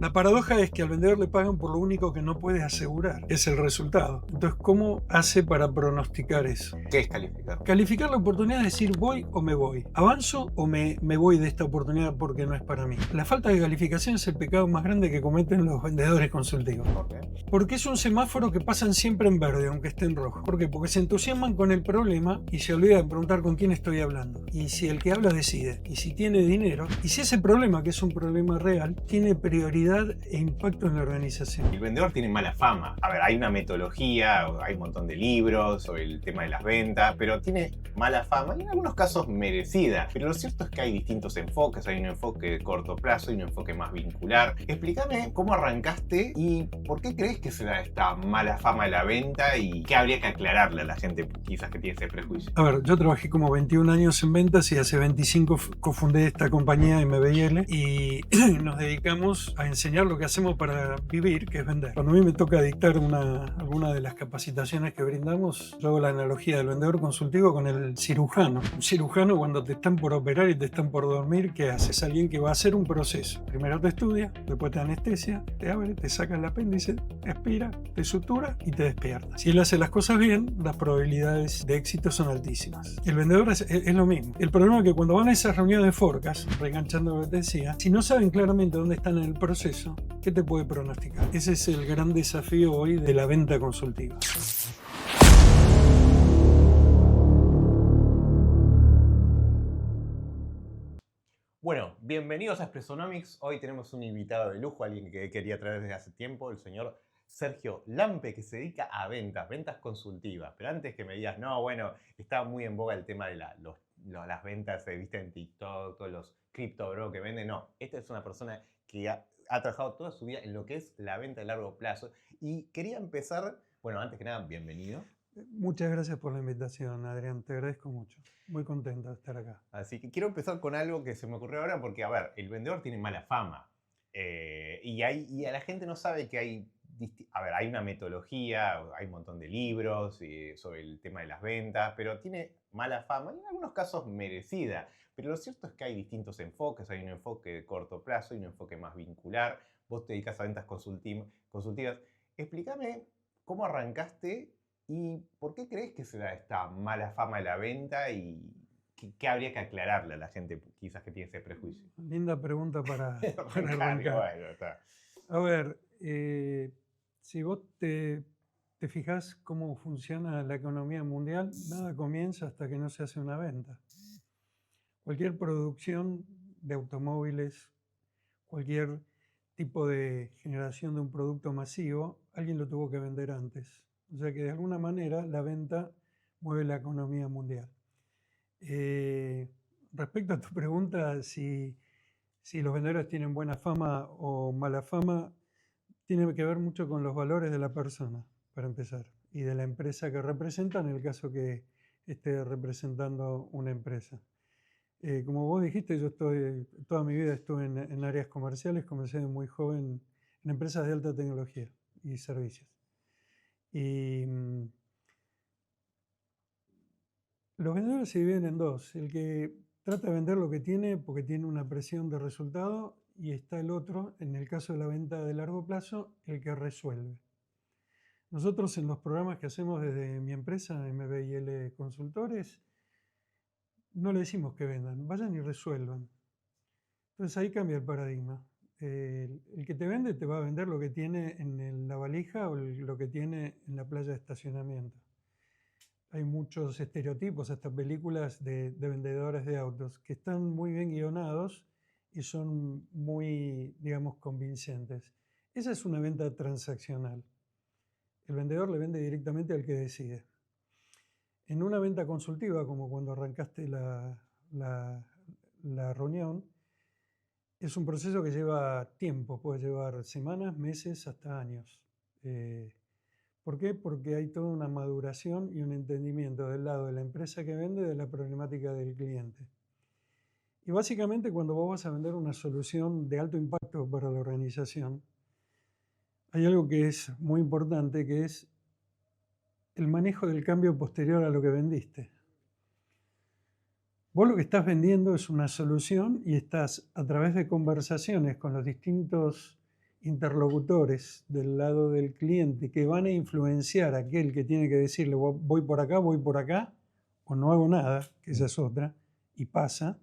La paradoja es que al vendedor le pagan por lo único que no puede asegurar, es el resultado. Entonces, ¿cómo hace para pronosticar eso? ¿Qué es calificar? Calificar la oportunidad es decir, voy o me voy. ¿Avanzo o me voy de esta oportunidad porque no es para mí? La falta de calificación es el pecado más grande que cometen los vendedores consultivos. ¿Por qué? Porque es un semáforo que pasan siempre en verde, aunque esté en rojo. ¿Por qué? Porque se entusiasman con el problema y se olvidan de preguntar con quién estoy hablando. Y si el que habla decide, y si tiene dinero, y si ese problema, que es un problema real, tiene prioridad e impacto en la organización. El vendedor tiene mala fama. A ver, hay una metodología, hay un montón de libros sobre el tema de las ventas, pero tiene mala fama y en algunos casos merecida. Pero lo cierto es que hay distintos enfoques. Hay un enfoque de corto plazo y un enfoque más vincular. Explícame cómo arrancaste y por qué crees que se da esta mala fama de la venta y qué habría que aclararle a la gente quizás que tiene ese prejuicio. A ver, yo trabajé como 21 años en ventas y hace 25 cofundé esta compañía MBIL y nos dedicamos a enseñar lo que hacemos para vivir, que es vender. Cuando a mí me toca dictar alguna de las capacitaciones que brindamos, yo hago la analogía del vendedor consultivo con el cirujano. Un cirujano, cuando te están por operar y te están por dormir, ¿qué hace? Es alguien que va a hacer un proceso. Primero te estudia, después te anestesia, te abre, te saca el apéndice, te aspira, te sutura y te despierta. Si él hace las cosas bien, las probabilidades de éxito son altísimas. El vendedor es lo mismo. El problema es que cuando van a esas reuniones de forecast, reenganchando lo que te decía, si no saben claramente dónde están en el proceso, ¿qué te puede pronosticar? Ese es el gran desafío hoy de la venta consultiva. Bueno, bienvenidos a Expressonomics. Hoy tenemos un invitado de lujo, alguien que quería traer desde hace tiempo, el señor Sergio Lampe, que se dedica a ventas consultivas. Pero antes que me digas, no, bueno, está muy en boga el tema de las ventas, viste en TikTok, todos los cripto bro que venden. No, esta es una persona que ha trabajado toda su vida en lo que es la venta a largo plazo. Y quería empezar, bueno, antes que nada, bienvenido. Muchas gracias por la invitación, Adrián. Te agradezco mucho. Muy contento de estar acá. Así que quiero empezar con algo que se me ocurrió ahora porque, a ver, el vendedor tiene mala fama. Y a la gente no sabe que hay una metodología, hay un montón de libros sobre el tema de las ventas, pero tiene mala fama y en algunos casos merecida. Pero lo cierto es que hay distintos enfoques. Hay un enfoque de corto plazo y un enfoque más vincular. Vos te dedicas a ventas consultivas. Explícame cómo arrancaste y por qué crees que se da esta mala fama de la venta y qué habría que aclararle a la gente quizás que tiene ese prejuicio. Linda pregunta para Arrancar. arrancar. Bueno, está. A ver, si vos te fijás cómo funciona la economía mundial, nada comienza hasta que no se hace una venta. Cualquier producción de automóviles, cualquier tipo de generación de un producto masivo, alguien lo tuvo que vender antes. O sea que de alguna manera la venta mueve la economía mundial. Respecto a tu pregunta, si los vendedores tienen buena fama o mala fama, tiene que ver mucho con los valores de la persona, para empezar, y de la empresa que representa, en el caso que esté representando una empresa. Como vos dijiste, yo toda mi vida estuve en áreas comerciales, comencé de muy joven en empresas de alta tecnología y servicios. Y los vendedores se dividen en dos: el que trata de vender lo que tiene porque tiene una presión de resultado, y está el otro, en el caso de la venta de largo plazo, el que resuelve. Nosotros en los programas que hacemos desde mi empresa, MBIL Consultores, no le decimos que vendan, vayan y resuelvan. Entonces ahí cambia el paradigma. El que te vende te va a vender lo que tiene en la valija o lo que tiene en la playa de estacionamiento. Hay muchos estereotipos, hasta películas de vendedores de autos, que están muy bien guionados y son muy, digamos, convincentes. Esa es una venta transaccional. El vendedor le vende directamente al que decide. En una venta consultiva, como cuando arrancaste la reunión, es un proceso que lleva tiempo, puede llevar semanas, meses, hasta años. ¿Por qué? Porque hay toda una maduración y un entendimiento del lado de la empresa que vende de la problemática del cliente. Y básicamente, cuando vos vas a vender una solución de alto impacto para la organización, hay algo que es muy importante, que es el manejo del cambio posterior a lo que vendiste. Vos lo que estás vendiendo es una solución y estás, a través de conversaciones con los distintos interlocutores del lado del cliente que van a influenciar a aquel que tiene que decirle voy por acá, o no hago nada, que esa es otra, y pasa.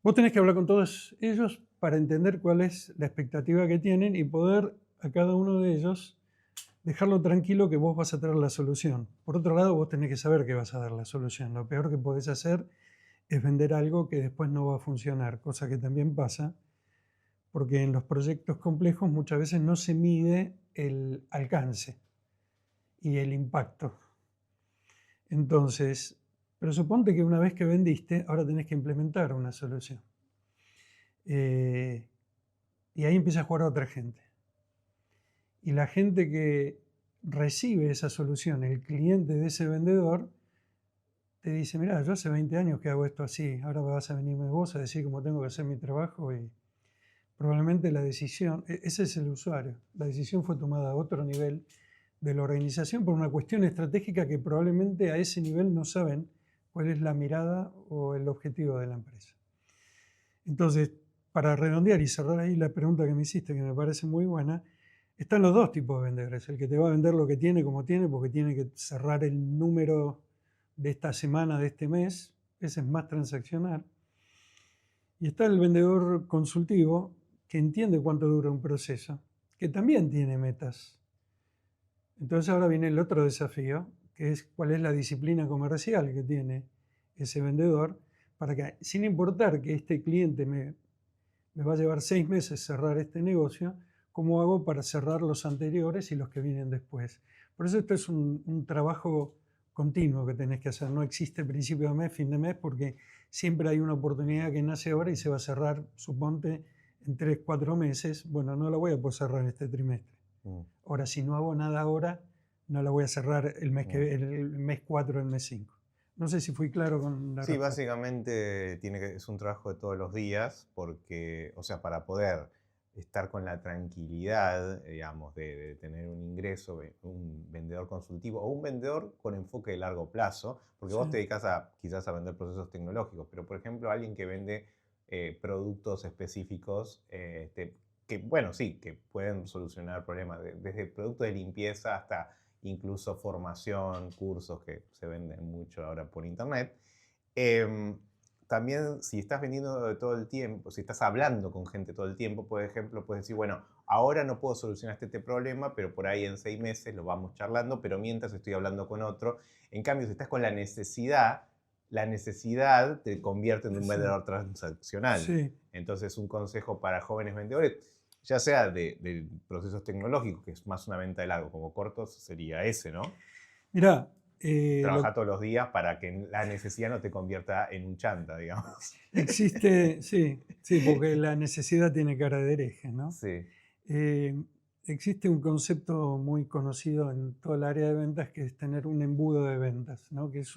Vos tenés que hablar con todos ellos para entender cuál es la expectativa que tienen y poder a cada uno de ellos dejarlo tranquilo que vos vas a traer la solución. Por otro lado, vos tenés que saber que vas a dar la solución. Lo peor que podés hacer es vender algo que después no va a funcionar, cosa que también pasa, porque en los proyectos complejos muchas veces no se mide el alcance y el impacto. Entonces, pero suponte que una vez que vendiste, ahora tenés que implementar una solución. Y ahí empieza a jugar otra gente. Y la gente que recibe esa solución, el cliente de ese vendedor, te dice, mira, yo hace 20 años que hago esto así, ahora vas a venirme vos a decir cómo tengo que hacer mi trabajo y probablemente la decisión, ese es el usuario, la decisión fue tomada a otro nivel de la organización por una cuestión estratégica que probablemente a ese nivel no saben cuál es la mirada o el objetivo de la empresa. Entonces, para redondear y cerrar ahí la pregunta que me hiciste, que me parece muy buena, están los dos tipos de vendedores. El que te va a vender lo que tiene como tiene, porque tiene que cerrar el número de esta semana, de este mes, ese es más transaccional. Y está el vendedor consultivo, que entiende cuánto dura un proceso, que también tiene metas. Entonces ahora viene el otro desafío, que es cuál es la disciplina comercial que tiene ese vendedor, para que, sin importar que este cliente me va a llevar 6 meses cerrar este negocio, ¿cómo hago para cerrar los anteriores y los que vienen después? Por eso esto es un trabajo continuo que tenés que hacer. No existe principio de mes, fin de mes, porque siempre hay una oportunidad que nace ahora y se va a cerrar, suponte, en 3, 4 meses. Bueno, no la voy a poder cerrar este trimestre. Ahora, si no hago nada ahora, no la voy a cerrar el mes 4, el mes 5. No sé si fui claro con la respuesta. Sí, básicamente es un trabajo de todos los días, porque, o sea, para poder estar con la tranquilidad, digamos, de tener un ingreso, un vendedor consultivo o un vendedor con enfoque de largo plazo, porque vos te dedicas quizás a vender procesos tecnológicos, pero por ejemplo alguien que vende productos específicos que, bueno, sí, que pueden solucionar problemas, desde productos de limpieza hasta incluso formación, cursos que se venden mucho ahora por internet. También si estás vendiendo todo el tiempo, si estás hablando con gente todo el tiempo, por ejemplo, puedes decir, bueno, ahora no puedo solucionar este problema, pero por ahí en 6 meses lo vamos charlando, pero mientras estoy hablando con otro. En cambio, si estás con la necesidad te convierte en un vendedor transaccional. Sí. Entonces, un consejo para jóvenes vendedores, ya sea de procesos tecnológicos, que es más una venta de largo, como cortos, sería ese, ¿no? Mirá, trabaja todos los días para que la necesidad no te convierta en un chanta, digamos. Existe, sí, porque la necesidad tiene cara de hereje, ¿no? Sí. Existe un concepto muy conocido en toda el área de ventas que es tener un embudo de ventas, ¿no? Que es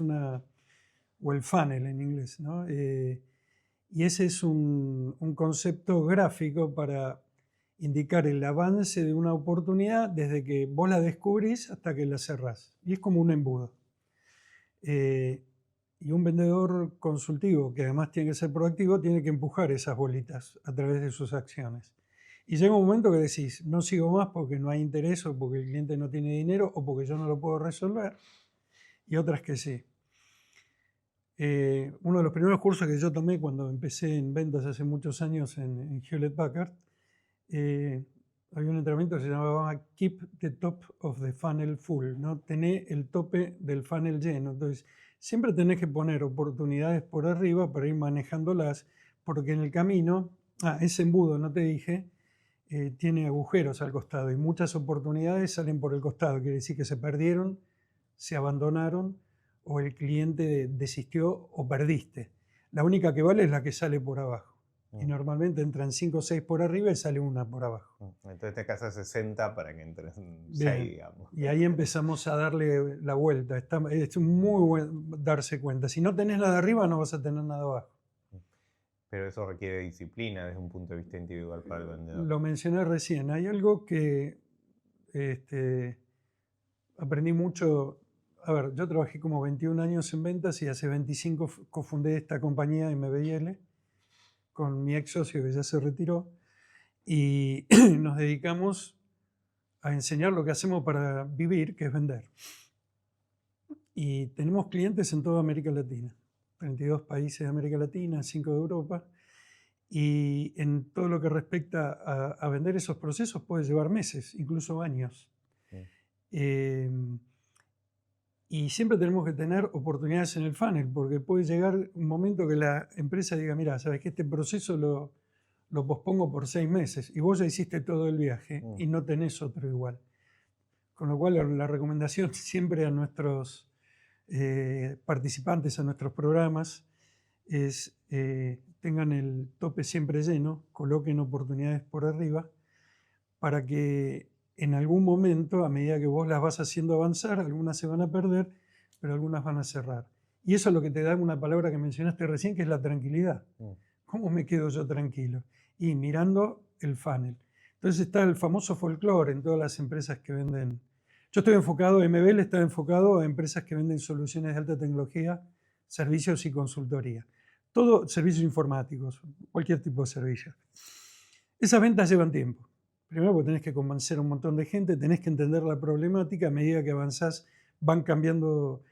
o el funnel en inglés, ¿no? Y ese es un concepto gráfico para indicar el avance de una oportunidad desde que vos la descubrís hasta que la cerrás. Y es como un embudo. Y un vendedor consultivo, que además tiene que ser proactivo, tiene que empujar esas bolitas a través de sus acciones. Y llega un momento que decís, no sigo más porque no hay interés o porque el cliente no tiene dinero o porque yo no lo puedo resolver. Y otras que sí. Uno de los primeros cursos que yo tomé cuando empecé en ventas hace muchos años en Hewlett Packard, había un entrenamiento que se llamaba Keep the Top of the Funnel Full, ¿no? Tener el tope del funnel lleno. Entonces, siempre tenés que poner oportunidades por arriba para ir manejándolas, porque en el camino, ese embudo, no te dije, tiene agujeros al costado y muchas oportunidades salen por el costado. Quiere decir que se perdieron, se abandonaron o el cliente desistió o perdiste. La única que vale es la que sale por abajo. Y normalmente entran 5 o 6 por arriba y sale una por abajo. Entonces te casas 60 para que entren 6, digamos. Y ahí empezamos a darle la vuelta. Es muy bueno darse cuenta. Si no tenés nada arriba, no vas a tener nada abajo. Pero eso requiere disciplina desde un punto de vista individual para el vendedor. Lo mencioné recién. Hay algo que aprendí mucho. A ver, yo trabajé como 21 años en ventas y hace 25 cofundé esta compañía MBIL con mi ex socio que ya se retiró. y nos dedicamos a enseñar lo que hacemos para vivir, que es vender. Y tenemos clientes en toda América Latina, 32 países de América Latina, 5 de Europa, y en todo lo que respecta a vender esos procesos puede llevar meses, incluso años. Eh, y siempre tenemos que tener oportunidades en el funnel, porque puede llegar un momento que la empresa diga, mira, sabes que este proceso lo pospongo por 6 meses, y vos ya hiciste todo el viaje y no tenés otro igual. Con lo cual la recomendación siempre a nuestros participantes, a nuestros programas, es tengan el tope siempre lleno, coloquen oportunidades por arriba, para que en algún momento, a medida que vos las vas haciendo avanzar, algunas se van a perder, pero algunas van a cerrar. Y eso es lo que te da una palabra que mencionaste recién, que es la tranquilidad. ¿Cómo me quedo yo tranquilo? Y mirando el funnel. Entonces está el famoso folclore en todas las empresas que venden. Yo estoy enfocado, MBL está enfocado a empresas que venden soluciones de alta tecnología, servicios y consultoría. Todo servicios informáticos, cualquier tipo de servicio. Esas ventas llevan tiempo. Primero porque tenés que convencer a un montón de gente, tenés que entender la problemática, a medida que avanzás van cambiando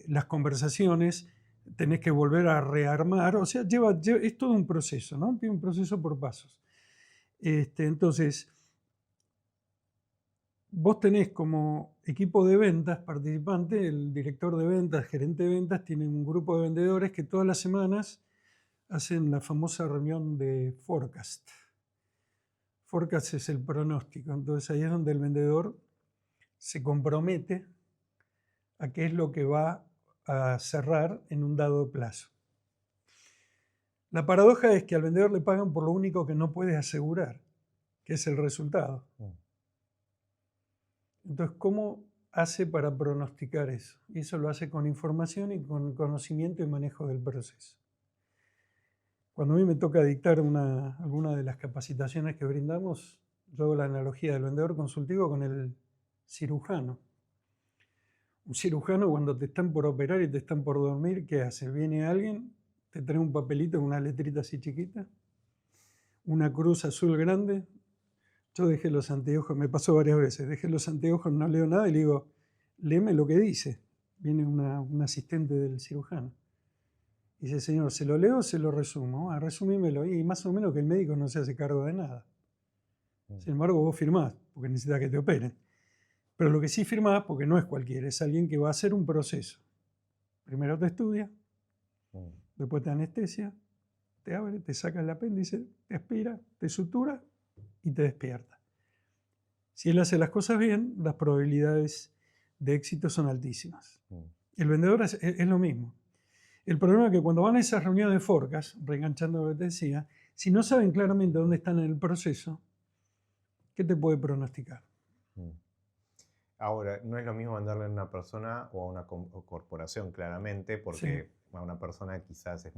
las conversaciones, tenés que volver a rearmar, o sea, es todo un proceso, ¿no? Tiene un proceso por pasos. Entonces, vos tenés como equipo de ventas participante, el director de ventas, gerente de ventas, tienen un grupo de vendedores que todas las semanas hacen la famosa reunión de forecast. Forecast es el pronóstico, entonces ahí es donde el vendedor se compromete a qué es lo que va a cerrar en un dado plazo. La paradoja es que al vendedor le pagan por lo único que no puede asegurar, que es el resultado. Entonces, ¿cómo hace para pronosticar eso? Y eso lo hace con información y con conocimiento y manejo del proceso. Cuando a mí me toca dictar alguna de las capacitaciones que brindamos, yo hago la analogía del vendedor consultivo con el cirujano. Un cirujano, cuando te están por operar y te están por dormir, ¿qué hace? Viene alguien, te trae un papelito con una letrita así chiquita, una cruz azul grande. Yo dejé los anteojos, me pasó varias veces, dejé los anteojos, no leo nada y le digo, léeme lo que dice. Viene un asistente del cirujano. Dice, señor, ¿se lo leo o se lo resumo? Resumímelo. Y más o menos que el médico no se hace cargo de nada. Sin embargo, vos firmás, porque necesitas que te operen. Pero lo que sí firmás, porque no es cualquiera, es alguien que va a hacer un proceso. Primero te estudia, después te anestesia, te abre, te saca el apéndice, te aspira, te sutura y te despierta. Si él hace las cosas bien, las probabilidades de éxito son altísimas. El vendedor es lo mismo. El problema es que cuando van a esas reuniones de forecast, reenganchando lo que te decía, si no saben claramente dónde están en el proceso, ¿qué te puede pronosticar? Ahora, no es lo mismo venderle a una persona o a una corporación, claramente, porque a una persona quizás es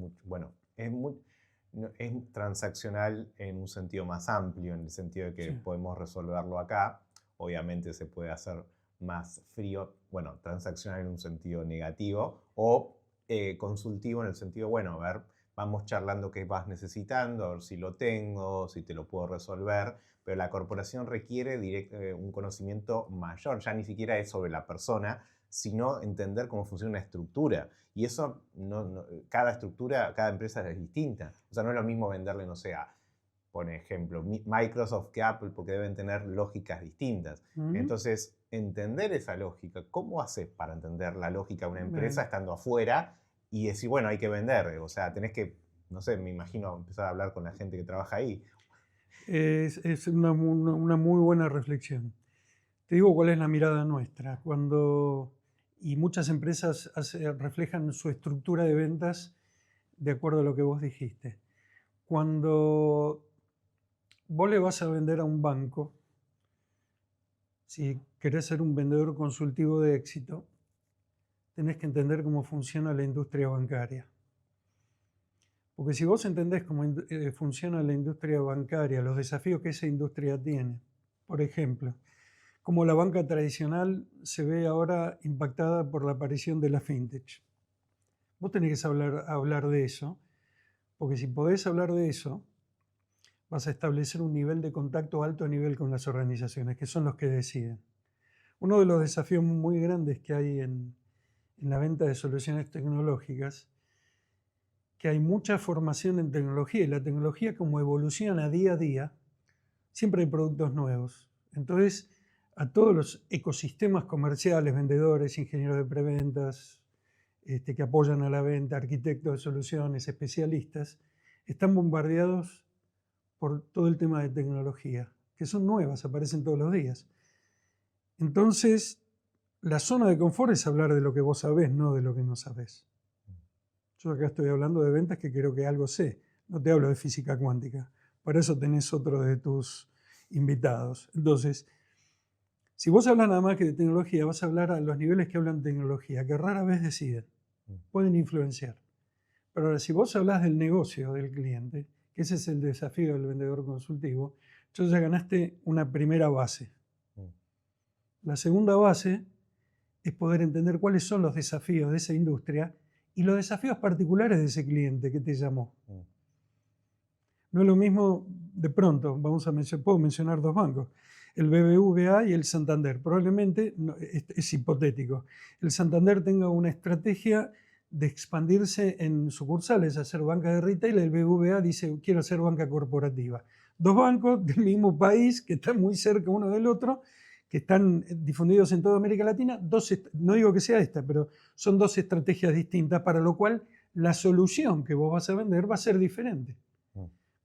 es transaccional en un sentido más amplio, en el sentido de que podemos resolverlo acá. Obviamente se puede hacer más frío, transaccional en un sentido negativo, o consultivo en el sentido, a ver, vamos charlando qué vas necesitando, a ver si lo tengo, si te lo puedo resolver, pero la corporación requiere un conocimiento mayor, ya ni siquiera es sobre la persona, sino entender cómo funciona una estructura. Y eso, cada estructura, cada empresa es distinta. O sea, no es lo mismo venderle, no sé, por ejemplo, Microsoft que Apple, porque deben tener lógicas distintas. Entonces, entender esa lógica, ¿cómo haces para entender la lógica de una empresa estando afuera y decir, bueno, hay que vender? O sea, tenés que, no sé, me imagino empezar a hablar con la gente que trabaja ahí. Es una muy buena reflexión. Te digo cuál es la mirada nuestra. Y muchas empresas reflejan su estructura de ventas de acuerdo a lo que vos dijiste. Cuando vos le vas a vender a un banco, si querés ser un vendedor consultivo de éxito, tenés que entender cómo funciona la industria bancaria. Porque si vos entendés cómo funciona la industria bancaria, los desafíos que esa industria tiene, por ejemplo, como la banca tradicional se ve ahora impactada por la aparición de la fintech. Vos tenés que hablar de eso, porque si podés hablar de eso, vas a establecer un nivel de contacto alto nivel con las organizaciones, que son los que deciden. Uno de los desafíos muy grandes que hay en la venta de soluciones tecnológicas, que hay mucha formación en tecnología, y la tecnología como evoluciona día a día, siempre hay productos nuevos. Entonces, a todos los ecosistemas comerciales, vendedores, ingenieros de preventas, que apoyan a la venta, arquitectos de soluciones, especialistas, están bombardeados por todo el tema de tecnología, que son nuevas, aparecen todos los días. Entonces, la zona de confort es hablar de lo que vos sabés, no de lo que no sabés. Yo acá estoy hablando de ventas que creo que algo sé, no te hablo de física cuántica. Para eso tenés otro de tus invitados. Entonces, si vos hablas nada más que de tecnología, vas a hablar a los niveles que hablan tecnología, que rara vez deciden, pueden influenciar. Pero ahora, si vos hablas del negocio del cliente, que ese es el desafío del vendedor consultivo, entonces ya ganaste una primera base. La segunda base es poder entender cuáles son los desafíos de esa industria y los desafíos particulares de ese cliente que te llamó. No es lo mismo, de pronto, puedo mencionar dos bancos, el BBVA y el Santander. Probablemente, es hipotético, el Santander tenga una estrategia de expandirse en sucursales, hacer banca de retail, el BBVA dice, quiero hacer banca corporativa. Dos bancos del mismo país, que están muy cerca uno del otro, que están difundidos en toda América Latina, no digo que sea esta, pero son dos estrategias distintas, para lo cual la solución que vos vas a vender va a ser diferente.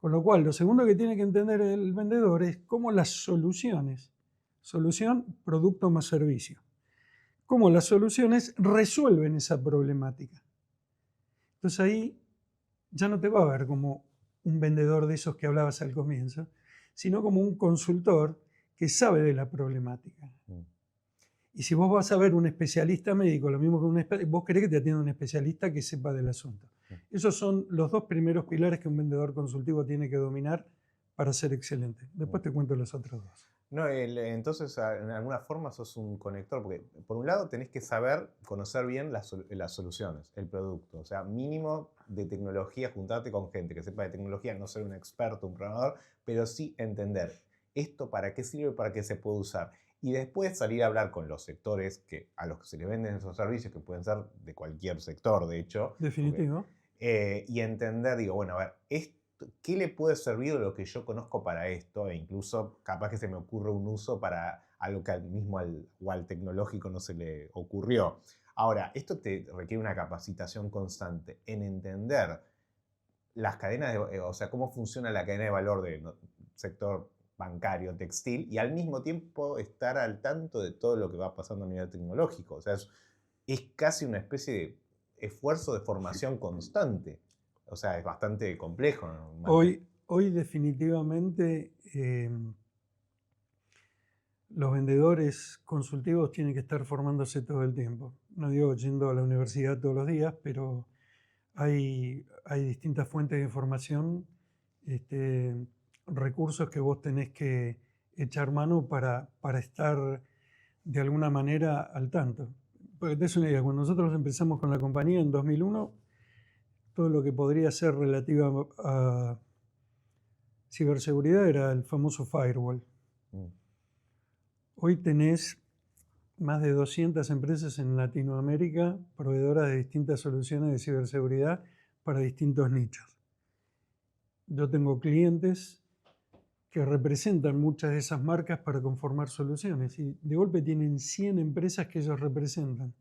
Con lo cual, lo segundo que tiene que entender el vendedor es cómo las soluciones, solución, producto más servicio, cómo las soluciones resuelven esa problemática. Entonces ahí ya no te va a ver como un vendedor de esos que hablabas al comienzo, sino como un consultor que sabe de la problemática. Y si vos vas a ver un especialista médico, lo mismo que vos querés que te atienda un especialista que sepa del asunto. Esos son los dos primeros pilares que un vendedor consultivo tiene que dominar para ser excelente. Después te cuento los otros dos. No, entonces, en alguna forma sos un conector, porque por un lado tenés que saber, conocer bien las soluciones, el producto. O sea, mínimo de tecnología, juntarte con gente que sepa de tecnología, no ser un experto, un programador, pero sí entender esto para qué sirve, para qué se puede usar. Y después salir a hablar con los sectores a los que se les venden esos servicios, que pueden ser de cualquier sector, de hecho. Definitivo. Y entender, digo, bueno, a ver, ¿qué le puede servir de lo que yo conozco para esto? E incluso capaz que se me ocurre un uso para algo que al tecnológico no se le ocurrió. Ahora, esto te requiere una capacitación constante en entender las cadenas, o sea, cómo funciona la cadena de valor del sector bancario, textil, y al mismo tiempo estar al tanto de todo lo que va pasando a nivel tecnológico. O sea, es casi una especie de esfuerzo de formación constante. O sea, es bastante complejo, ¿no? Hoy definitivamente los vendedores consultivos tienen que estar formándose todo el tiempo. No digo yendo a la universidad todos los días, pero hay distintas fuentes de información, recursos que vos tenés que echar mano para estar de alguna manera al tanto. Porque te des una idea, cuando nosotros empezamos con la compañía en 2001, todo lo que podría ser relativo a ciberseguridad era el famoso firewall. Hoy tenés más de 200 empresas en Latinoamérica, proveedoras de distintas soluciones de ciberseguridad para distintos nichos. Yo tengo clientes que representan muchas de esas marcas para conformar soluciones y de golpe tienen 100 empresas que ellos representan.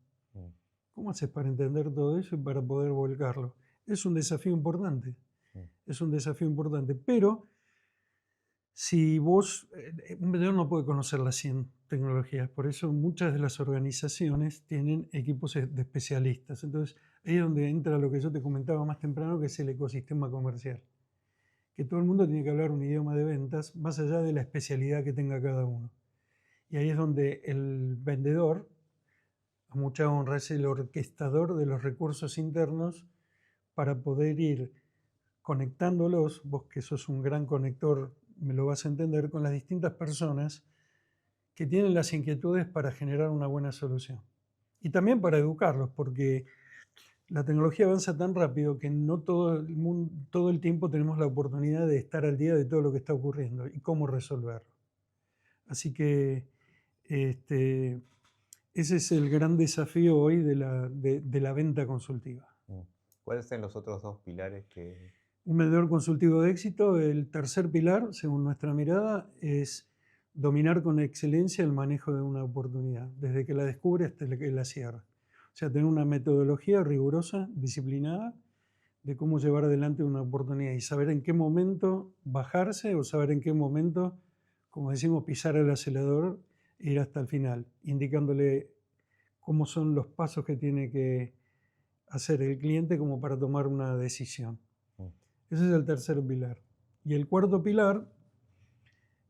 ¿Cómo haces para entender todo eso y para poder volcarlo? Es un desafío importante, es un desafío importante, pero si vos, un vendedor no puede conocer las 100 tecnologías, por eso muchas de las organizaciones tienen equipos de especialistas. Entonces, ahí es donde entra lo que yo te comentaba más temprano, que es el ecosistema comercial. Que todo el mundo tiene que hablar un idioma de ventas, más allá de la especialidad que tenga cada uno. Y ahí es donde el vendedor, a mucha honra, es el orquestador de los recursos internos para poder ir conectándolos, vos que sos un gran conector, me lo vas a entender, con las distintas personas que tienen las inquietudes para generar una buena solución. Y también para educarlos, porque La tecnología avanza tan rápido que no todo el mundo, todo el tiempo tenemos la oportunidad de estar al día de todo lo que está ocurriendo y cómo resolverlo. Así que ese es el gran desafío hoy de la venta consultiva. ¿Cuáles son los otros dos pilares que...? Un vendedor consultivo de éxito, el tercer pilar, según nuestra mirada, es dominar con excelencia el manejo de una oportunidad, desde que la descubre hasta que la cierra. O sea, tener una metodología rigurosa, disciplinada, de cómo llevar adelante una oportunidad y saber en qué momento bajarse o saber en qué momento, como decimos, pisar el acelerador e ir hasta el final, indicándole cómo son los pasos que tiene que hacer el cliente como para tomar una decisión. Ese es el tercer pilar. Y el cuarto pilar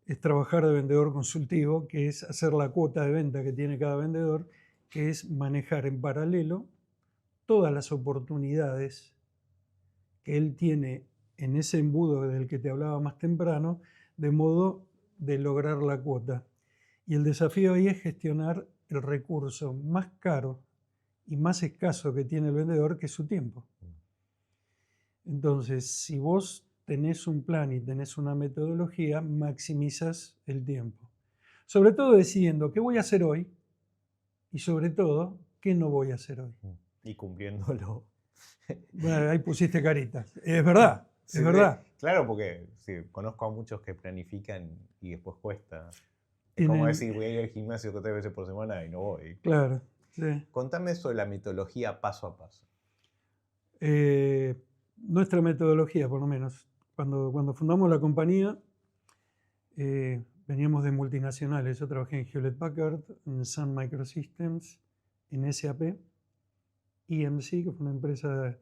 es trabajar de vendedor consultivo, que es hacer la cuota de venta que tiene cada vendedor, que es manejar en paralelo todas las oportunidades que él tiene en ese embudo del que te hablaba más temprano, de modo de lograr la cuota. Y el desafío ahí es gestionar el recurso más caro y más escaso que tiene el vendedor, que es su tiempo. Entonces, si vos tenés un plan y tenés una metodología, maximizas el tiempo. Sobre todo decidiendo qué voy a hacer hoy y sobre todo qué no voy a hacer hoy. Y cumpliéndolo. Bueno, ahí pusiste caritas. Es verdad, Sí, es verdad. Claro, porque sí, conozco a muchos que planifican y después cuesta. Es Tienen, como decir, voy a ir al gimnasio 3 veces por semana y no voy. Claro, sí. Contame sobre la metodología paso a paso. Nuestra metodología, por lo menos, cuando fundamos la compañía, veníamos de multinacionales. Yo trabajé en Hewlett Packard, en Sun Microsystems, en SAP, EMC, que fue una empresa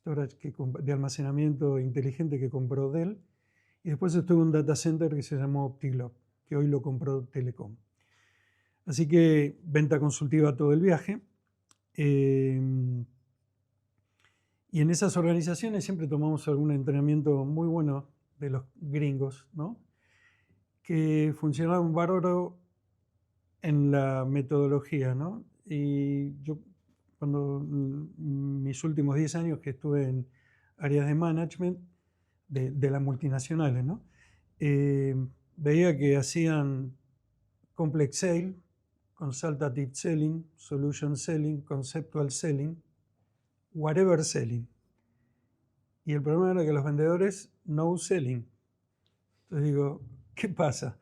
de almacenamiento inteligente que compró Dell, y después estuve en un data center que se llamó Optiglob, que hoy lo compró Telecom. Así que venta consultiva todo el viaje. Y en esas organizaciones siempre tomamos algún entrenamiento muy bueno de los gringos, ¿no? Que funcionaban bárbaro en la metodología, ¿no? Y yo, cuando mis últimos 10 años que estuve en áreas de management de las multinacionales, ¿no? Veía que hacían complex sale, consultative selling, solution selling, conceptual selling, whatever selling. Y el problema era que los vendedores no selling. Entonces digo, ¿qué pasa?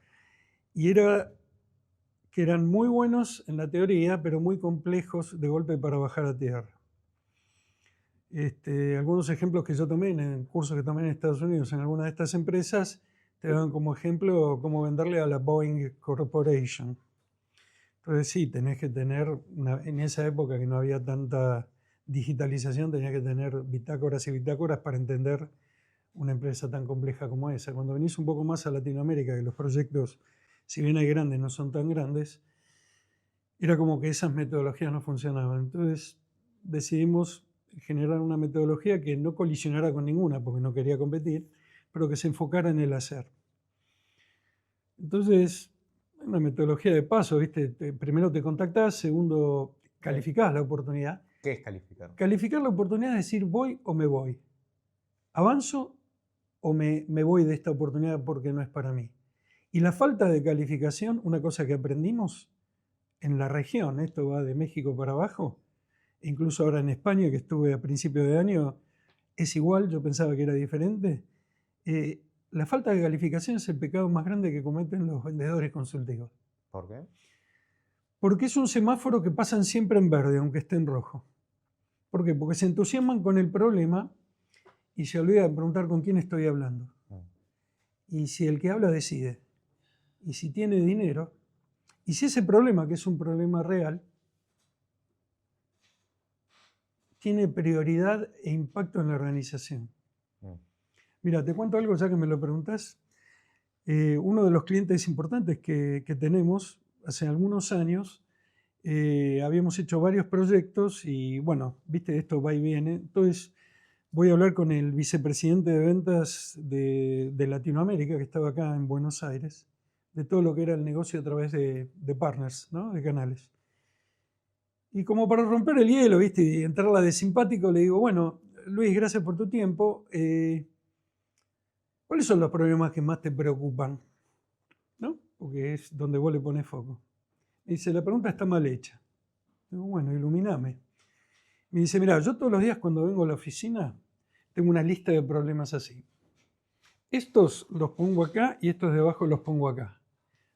Y era que eran muy buenos en la teoría, pero muy complejos de golpe para bajar a tierra. Algunos ejemplos que yo tomé en cursos que tomé en Estados Unidos en algunas de estas empresas te dan como ejemplo cómo venderle a la Boeing Corporation. Entonces sí, tenés que tener, en esa época que no había tanta digitalización, tenías que tener bitácoras y bitácoras para entender una empresa tan compleja como esa. Cuando venís un poco más a Latinoamérica, que los proyectos, si bien hay grandes, no son tan grandes, era como que esas metodologías no funcionaban. Entonces decidimos generar una metodología que no colisionara con ninguna, porque no quería competir, pero que se enfocara en el hacer. Entonces, una metodología de paso, ¿viste? Primero te contactás, segundo calificás la oportunidad. ¿Qué es calificar? Calificar la oportunidad es decir, voy o me voy. ¿Avanzo o me voy de esta oportunidad porque no es para mí? Y la falta de calificación, una cosa que aprendimos en la región, esto va de México para abajo, incluso ahora en España, que estuve a principio de año, es igual, yo pensaba que era diferente. La falta de calificación es el pecado más grande que cometen los vendedores consultivos. ¿Por qué? Porque es un semáforo que pasan siempre en verde, aunque esté en rojo. ¿Por qué? Porque se entusiasman con el problema y se olvidan de preguntar con quién estoy hablando. Y si el que habla decide, y si tiene dinero, y si ese problema, que es un problema real, tiene prioridad e impacto en la organización. Mira, te cuento algo ya que me lo preguntas. Uno de los clientes importantes que tenemos hace algunos años, habíamos hecho varios proyectos y bueno, viste, esto va y viene. Entonces voy a hablar con el vicepresidente de ventas de Latinoamérica, que estaba acá en Buenos Aires, de todo lo que era el negocio a través de partners, ¿no? De canales. Y como para romper el hielo, ¿viste? Y entrarla de simpático, le digo, bueno, Luis, gracias por tu tiempo. ¿Cuáles son los problemas que más te preocupan? ¿No? Porque es donde vos le pones foco. Me dice, la pregunta está mal hecha. Digo, bueno, ilumíname. Me dice, mira, yo todos los días cuando vengo a la oficina tengo una lista de problemas así. Estos los pongo acá y estos de abajo los pongo acá.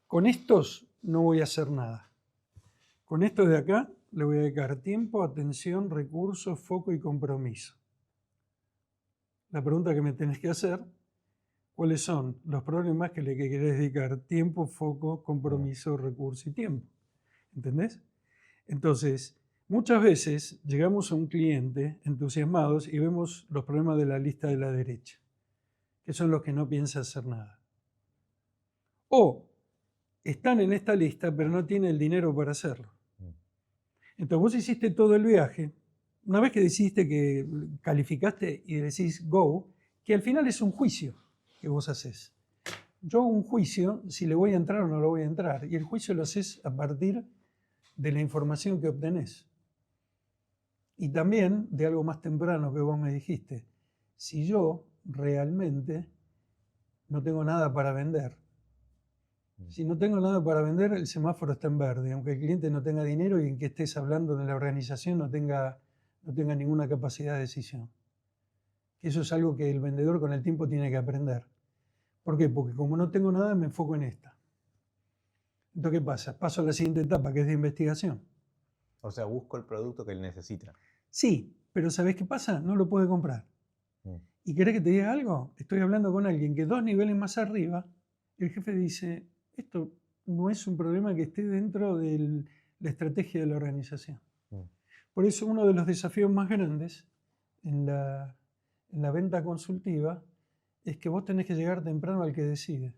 Con estos no voy a hacer nada. Con estos de acá le voy a dedicar tiempo, atención, recursos, foco y compromiso. La pregunta que me tenés que hacer, ¿cuáles son los problemas que le querés dedicar tiempo, foco, compromiso, recurso y tiempo? ¿Entendés? Entonces, muchas veces llegamos a un cliente entusiasmados y vemos los problemas de la lista de la derecha, que son los que no piensa hacer nada. O están en esta lista, pero no tienen el dinero para hacerlo. Entonces vos hiciste todo el viaje, una vez que decidiste que calificaste y decís go, que al final es un juicio que vos haces. Yo hago un juicio si le voy a entrar o no lo voy a entrar, y el juicio lo haces a partir de la información que obtenés. Y también de algo más temprano que vos me dijiste, si yo realmente no tengo nada para vender, si no tengo nada para vender, el semáforo está en verde, aunque el cliente no tenga dinero y en que estés hablando de la organización no tenga ninguna capacidad de decisión. Eso es algo que el vendedor con el tiempo tiene que aprender. ¿Por qué? Porque como no tengo nada, me enfoco en esta. Entonces, ¿qué pasa? Paso a la siguiente etapa, que es de investigación. O sea, busco el producto que él necesita. Sí, pero ¿sabés qué pasa? No lo puede comprar. ¿Y querés que te diga algo? Estoy hablando con alguien que 2 niveles más arriba, el jefe dice, esto no es un problema que esté dentro de la estrategia de la organización. Por eso uno de los desafíos más grandes en la venta consultiva es que vos tenés que llegar temprano al que decide.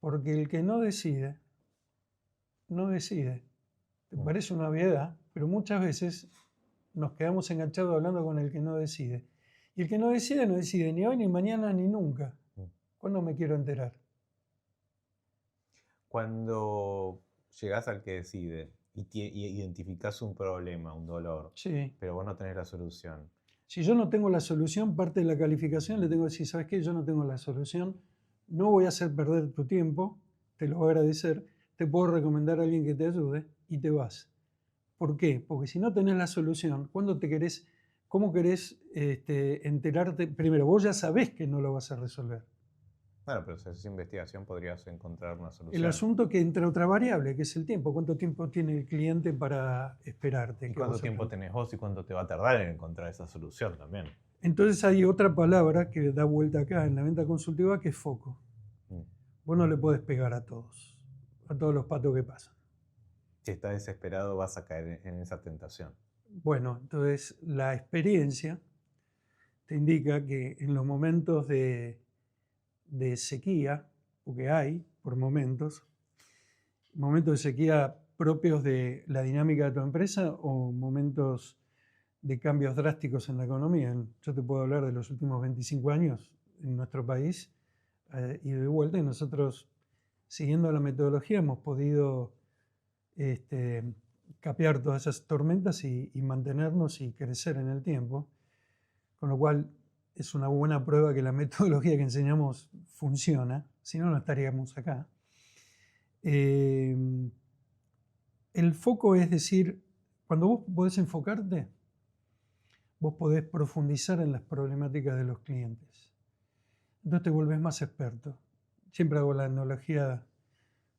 Porque el que no decide, no decide. Te parece una obviedad, pero muchas veces nos quedamos enganchados hablando con el que no decide. Y el que no decide ni hoy, ni mañana, ni nunca. ¿Cuándo me quiero enterar? Cuando llegás al que decide y identificás un problema, un dolor, Sí. pero vos no tenés la solución. Si yo no tengo la solución, parte de la calificación le tengo que decir, ¿sabes qué? Yo no tengo la solución, no voy a hacer perder tu tiempo, te lo voy a agradecer, te puedo recomendar a alguien que te ayude y te vas. ¿Por qué? Porque si no tenés la solución, ¿cómo querés enterarte? Primero, vos ya sabés que no lo vas a resolver. Bueno, pero si haces investigación podrías encontrar una solución. El asunto que entra otra variable, que es el tiempo. ¿Cuánto tiempo tiene el cliente para esperarte? ¿Y cuánto tiempo tenés vos y cuánto te va a tardar en encontrar esa solución también? Entonces hay otra palabra que da vuelta acá en la venta consultiva, que es foco. Vos no le podés pegar a todos los patos que pasan. Si estás desesperado vas a caer en esa tentación. Bueno, entonces la experiencia te indica que en los momentos de sequía, porque hay por momentos de sequía propios de la dinámica de tu empresa o momentos de cambios drásticos en la economía. Yo te puedo hablar de los últimos 25 años en nuestro país y de vuelta, y nosotros, siguiendo la metodología, hemos podido capear todas esas tormentas y mantenernos y crecer en el tiempo, con lo cual es una buena prueba que la metodología que enseñamos funciona, si no, no estaríamos acá. El foco es decir, cuando vos podés enfocarte, vos podés profundizar en las problemáticas de los clientes. Entonces te volvés más experto. Siempre hago la analogía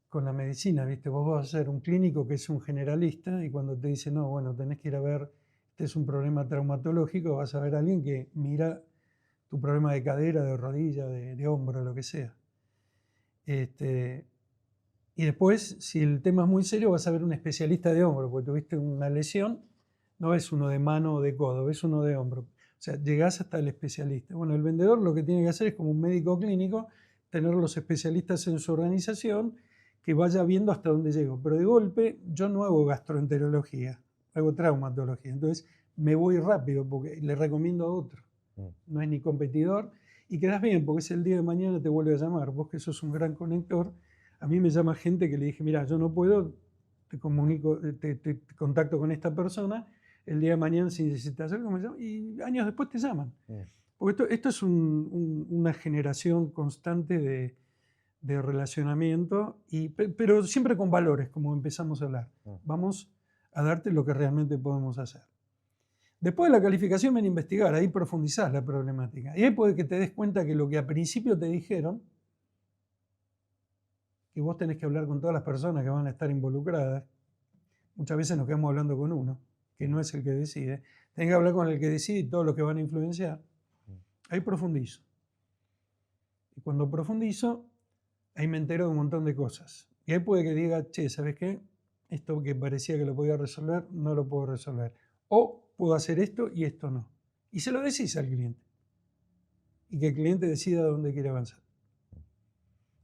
con la medicina, ¿viste? Vos vas a ser un clínico que es un generalista y cuando te dice, no, bueno, tenés que ir a ver, este es un problema traumatológico, vas a ver a alguien que mira tu problema de cadera, de rodilla, de hombro, lo que sea. Y después, si el tema es muy serio, vas a ver un especialista de hombro, porque tuviste una lesión, no es uno de mano o de codo, es uno de hombro. O sea, llegás hasta el especialista. Bueno, el vendedor lo que tiene que hacer es, como un médico clínico, tener los especialistas en su organización que vaya viendo hasta dónde llego. Pero de golpe, yo no hago gastroenterología, hago traumatología. Entonces, me voy rápido porque le recomiendo a otro. No es ni competidor y quedás bien porque es el día de mañana te vuelve a llamar. Vos que sos un gran conector, a mí me llama gente que le dije, mira, yo no puedo, te comunico, te contacto con esta persona, el día de mañana si necesitas algo me llaman, y años después te llaman. Porque esto es una generación constante de relacionamiento, pero siempre con valores, como empezamos a hablar. Vamos a darte lo que realmente podemos hacer. Después de la calificación ven a investigar, ahí profundizás la problemática. Y ahí puede que te des cuenta que lo que a principio te dijeron, que vos tenés que hablar con todas las personas que van a estar involucradas, muchas veces nos quedamos hablando con uno, que no es el que decide. Tenés que hablar con el que decide y todos los que van a influenciar. Ahí profundizo. Y cuando profundizo, ahí me entero de un montón de cosas. Y ahí puede que diga, che, ¿sabes qué? Esto que parecía que lo podía resolver, no lo puedo resolver. O puedo hacer esto y esto no. Y se lo decís al cliente. Y que el cliente decida dónde quiere avanzar.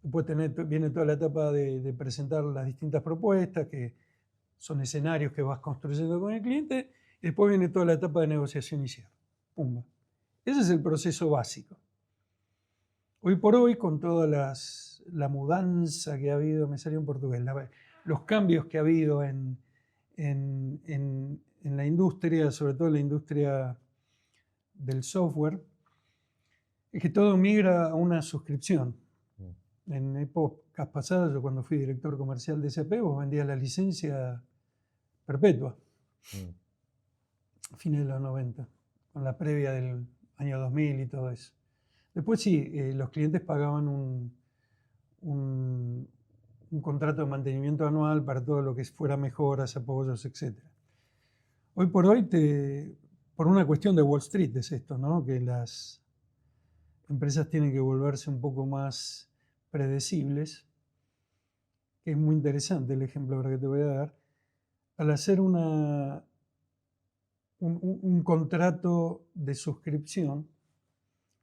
Después viene toda la etapa de presentar las distintas propuestas, que son escenarios que vas construyendo con el cliente. Y después viene toda la etapa de negociación y cierre. Pumba. Ese es el proceso básico. Hoy por hoy, con toda la mudanza que ha habido, me salió en portugués, los cambios que ha habido en la industria, sobre todo en la industria del software, es que todo migra a una suscripción. En épocas pasadas, yo cuando fui director comercial de SAP, vos vendías la licencia perpetua, a fines de los 90, con la previa del año 2000 y todo eso. Después sí, los clientes pagaban un contrato de mantenimiento anual para todo lo que fuera mejoras, apoyos, etc. Hoy por hoy, por una cuestión de Wall Street es esto, ¿no? Que las empresas tienen que volverse un poco más predecibles, que es muy interesante el ejemplo ahora que te voy a dar. Al hacer un contrato de suscripción,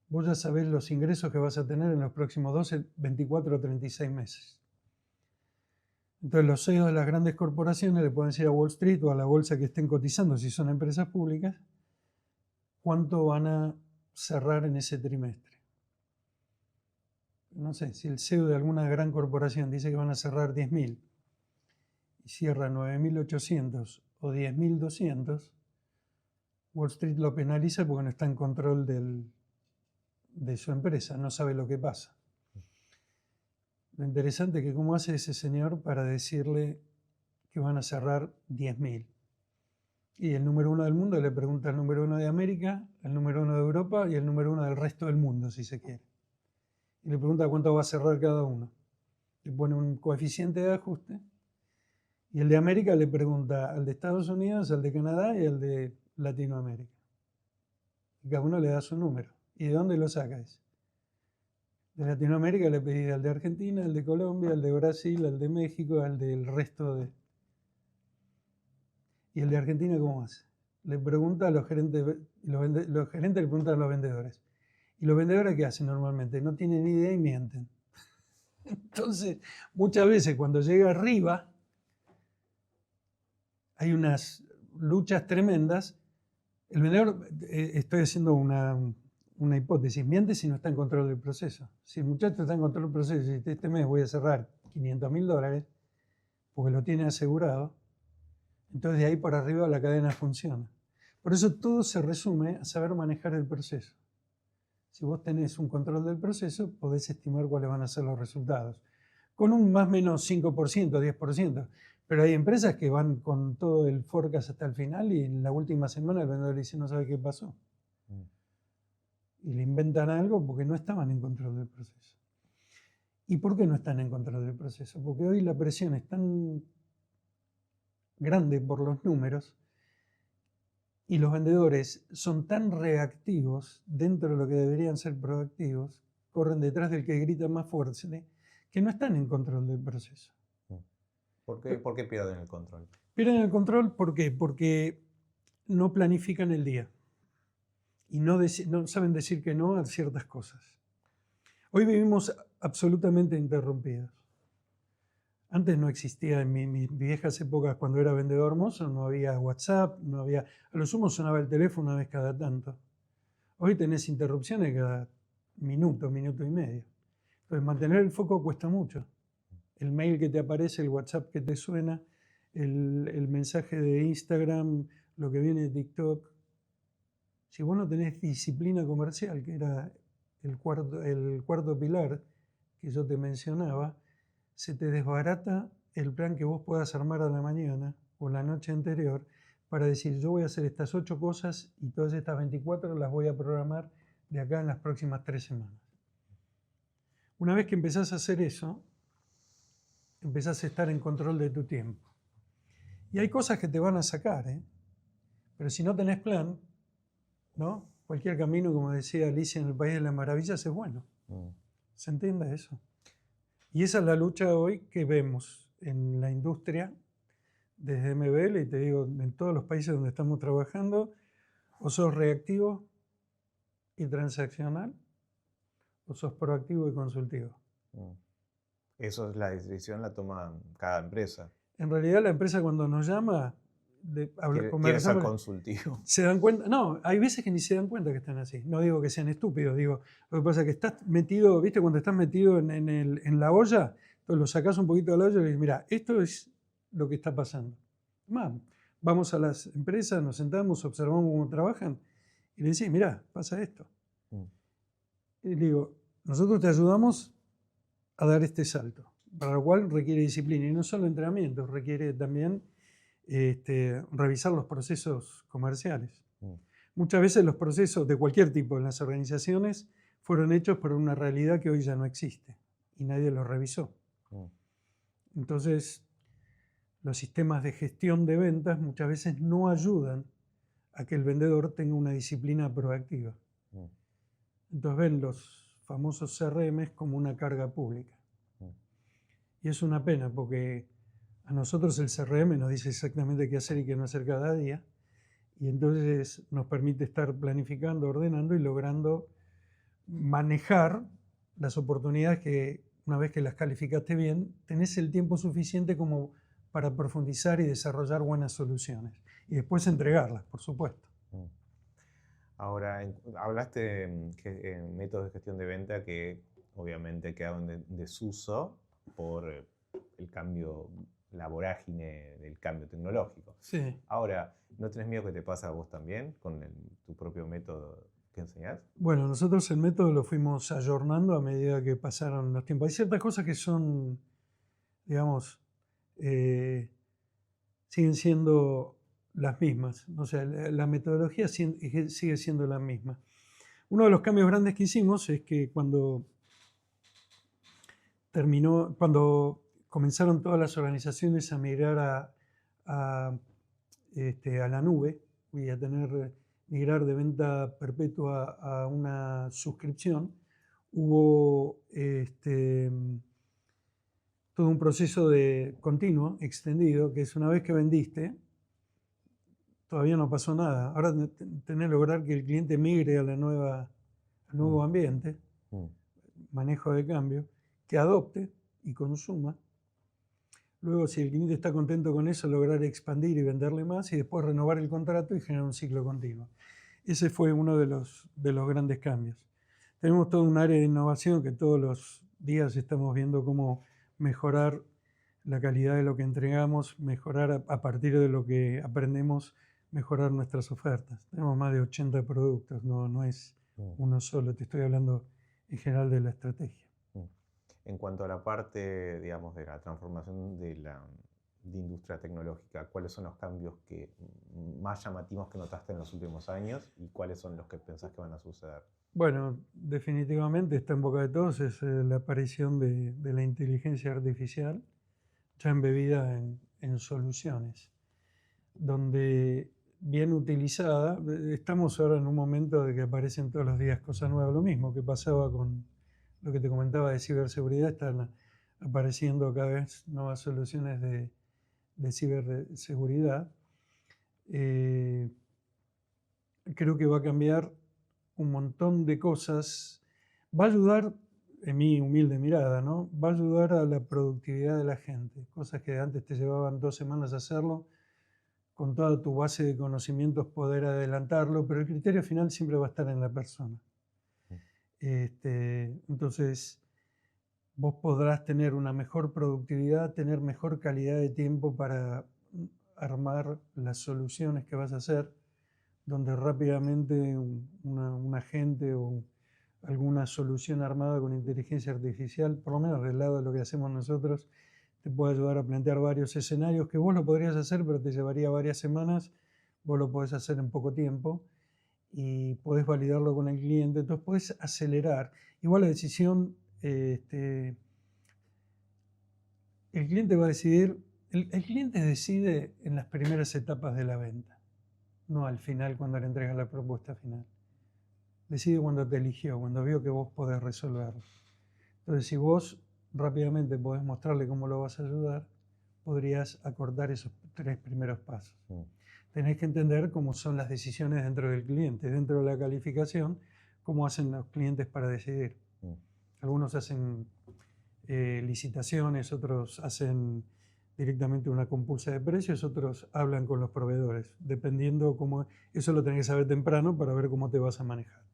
vos ya sabés los ingresos que vas a tener en los próximos 12, 24 o 36 meses. Entonces los CEOs de las grandes corporaciones le pueden decir a Wall Street o a la bolsa que estén cotizando, si son empresas públicas, cuánto van a cerrar en ese trimestre. No sé, si el CEO de alguna gran corporación dice que van a cerrar 10.000 y cierra 9.800 o 10.200, Wall Street lo penaliza porque no está en control de su empresa, no sabe lo que pasa. Lo interesante es que cómo hace ese señor para decirle que van a cerrar 10.000. Y el número 1 del mundo le pregunta al número 1 de América, al número 1 de Europa y el número 1 del resto del mundo, si se quiere. Y le pregunta cuánto va a cerrar cada uno. Le pone un coeficiente de ajuste. Y el de América le pregunta al de Estados Unidos, al de Canadá y al de Latinoamérica. Y cada uno le da su número. ¿Y de dónde lo saca ese? De Latinoamérica le pedí al de Argentina, al de Colombia, al de Brasil, al de México, al del resto de... ¿Y el de Argentina cómo hace? Le pregunta a los gerentes, los gerentes le preguntan a los vendedores. ¿Y los vendedores qué hacen normalmente? No tienen ni idea y mienten. Entonces, muchas veces cuando llega arriba, hay unas luchas tremendas. El vendedor, estoy haciendo una hipótesis, miente si no está en control del proceso. Si el muchacho está en control del proceso y dice, este mes voy a cerrar $500.000 porque lo tiene asegurado, entonces de ahí por arriba la cadena funciona. Por eso todo se resume a saber manejar el proceso. Si vos tenés un control del proceso, podés estimar cuáles van a ser los resultados. Con un más o menos 5%, 10%. Pero hay empresas que van con todo el forecast hasta el final y en la última semana el vendedor dice no sabe qué pasó. Y le inventan algo porque no estaban en control del proceso. ¿Y por qué no están en control del proceso? Porque hoy la presión es tan grande por los números y los vendedores son tan reactivos dentro de lo que deberían ser proactivos, corren detrás del que grita más fuerte, que no están en control del proceso. ¿Por qué pierden el control? Pierden el control, ¿por qué? Porque no planifican el día y no saben decir que no a ciertas cosas. Hoy vivimos absolutamente interrumpidos. Antes no existía, en mis viejas épocas, cuando era vendedor mozo, no había WhatsApp, no había, a lo sumo sonaba el teléfono una vez cada tanto. Hoy tenés interrupciones cada minuto, minuto y medio. Entonces mantener el foco cuesta mucho. El mail que te aparece, el WhatsApp que te suena, el mensaje de Instagram, lo que viene de TikTok. Si vos no tenés disciplina comercial, que era el cuarto pilar que yo te mencionaba, se te desbarata el plan que vos puedas armar a la mañana o la noche anterior para decir, yo voy a hacer estas 8 cosas y todas estas 24 las voy a programar de acá en las próximas 3 semanas. Una vez que empezás a hacer eso, empezás a estar en control de tu tiempo. Y hay cosas que te van a sacar, pero si no tenés plan, ¿no? Cualquier camino, como decía Alicia en el País de las Maravillas, es bueno. ¿Se entiende eso? Y esa es la lucha hoy que vemos en la industria desde MBL, y te digo, en todos los países donde estamos trabajando, o sos reactivo y transaccional, o sos proactivo y consultivo. Eso es la decisión, la toma cada empresa. En realidad la empresa cuando nos llama, quiere ser consultivo. Se dan cuenta, no, hay veces que ni se dan cuenta que están así. No digo que sean estúpidos, digo, lo que pasa es que estás metido, ¿viste? Cuando estás metido en la olla, entonces lo sacás un poquito de la olla y le dices, mira, esto es lo que está pasando. Vamos a las empresas, nos sentamos, observamos cómo trabajan y le decís, mira, pasa esto. Y le digo, nosotros te ayudamos a dar este salto, para lo cual requiere disciplina y no solo entrenamiento, requiere también revisar los procesos comerciales. Muchas veces los procesos de cualquier tipo en las organizaciones fueron hechos por una realidad que hoy ya no existe y nadie los revisó. Entonces, los sistemas de gestión de ventas muchas veces no ayudan a que el vendedor tenga una disciplina proactiva. Entonces ven los famosos CRMs como una carga pública. Y es una pena porque a nosotros el CRM nos dice exactamente qué hacer y qué no hacer cada día. Y entonces nos permite estar planificando, ordenando y logrando manejar las oportunidades que una vez que las calificaste bien, tenés el tiempo suficiente como para profundizar y desarrollar buenas soluciones. Y después entregarlas, por supuesto. Ahora, hablaste en métodos de gestión de venta que obviamente quedaron en desuso por el cambio, la vorágine del cambio tecnológico. Sí. Ahora, ¿no tenés miedo que te pase a vos también con tu propio método que enseñás? Bueno, nosotros el método lo fuimos ayornando a medida que pasaron los tiempos. Hay ciertas cosas que son, digamos, siguen siendo las mismas. O sea, la metodología sigue siendo la misma. Uno de los cambios grandes que hicimos es que cuando comenzaron todas las organizaciones a migrar a la nube y a migrar de venta perpetua a una suscripción, hubo todo un proceso de continuo, extendido, que es una vez que vendiste, todavía no pasó nada. Ahora tenés que lograr que el cliente migre al nuevo ambiente, manejo de cambio, que adopte y consuma. Luego, si el cliente está contento con eso, lograr expandir y venderle más y después renovar el contrato y generar un ciclo continuo. Ese fue uno de los grandes cambios. Tenemos todo un área de innovación que todos los días estamos viendo cómo mejorar la calidad de lo que entregamos, mejorar a partir de lo que aprendemos, mejorar nuestras ofertas. Tenemos más de 80 productos, no es uno solo, te estoy hablando en general de la estrategia. En cuanto a la parte, digamos, de la transformación de industria tecnológica, ¿cuáles son los cambios más llamativos que notaste en los últimos años y cuáles son los que pensás que van a suceder? Bueno, definitivamente está en boca de todos, es la aparición de la inteligencia artificial ya embebida en soluciones, donde bien utilizada, estamos ahora en un momento de que aparecen todos los días cosas nuevas, lo mismo que pasaba con lo que te comentaba de ciberseguridad, están apareciendo cada vez nuevas soluciones de ciberseguridad. Creo que va a cambiar un montón de cosas, va a ayudar, en mi humilde mirada, ¿no? Va a ayudar a la productividad de la gente, cosas que antes te llevaban 2 semanas hacerlo, con toda tu base de conocimientos poder adelantarlo, pero el criterio final siempre va a estar en la persona. Entonces, vos podrás tener una mejor productividad, tener mejor calidad de tiempo para armar las soluciones que vas a hacer, donde rápidamente un agente o alguna solución armada con inteligencia artificial, por lo menos del lado de lo que hacemos nosotros, te puede ayudar a plantear varios escenarios que vos lo podrías hacer, pero te llevaría varias semanas, vos lo podés hacer en poco tiempo y podés validarlo con el cliente, entonces podés acelerar. Igual la decisión, el cliente va a decidir, el cliente decide en las primeras etapas de la venta, no al final cuando le entregas la propuesta final. Decide cuando te eligió, cuando vio que vos podés resolverlo. Entonces, si vos rápidamente podés mostrarle cómo lo vas a ayudar, podrías acortar esos 3 primeros pasos. Tenés que entender cómo son las decisiones dentro del cliente, dentro de la calificación, cómo hacen los clientes para decidir. Algunos hacen licitaciones, otros hacen directamente una compulsa de precios, otros hablan con los proveedores, dependiendo cómo. Eso lo tenés que saber temprano para ver cómo te vas a manejar.